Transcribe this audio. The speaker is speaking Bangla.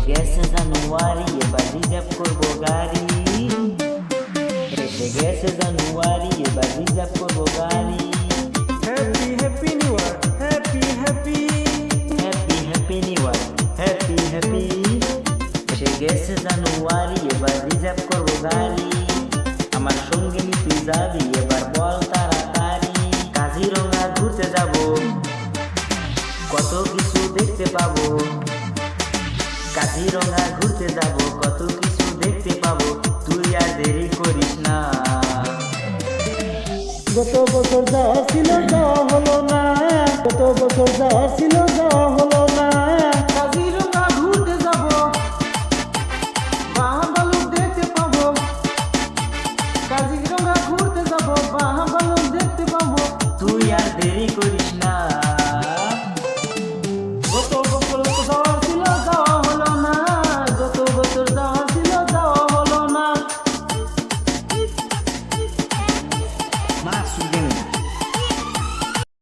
গেছে জানুয়ারি, এবার রিজার্ভ করবো গাড়ি। এসে গেছে জানুয়ারি, এবার রিজার্ভ করবো গাড়ি। Happy happy new year, happy happy happy happy new year, happy happy. এসে গেছে জানুয়ারি, এবার রিজার্ভ করবো গাড়ি। আমার সঙ্গে নিতে যাবি, এবার বল তাড়াতাড়ি। কাজিরঙা ঘুরতে যাব, কত কিছু দেখতে পাবো। কাজিরঙা ঘুরতে যাব, কত কিছু দেখতে পাবো। তুই আর দেরি করিস না। গত বছর যাওয়া ছিল যাওয়া হলো না, গত বছর যাওয়া ছিল যাওয়া হলো না।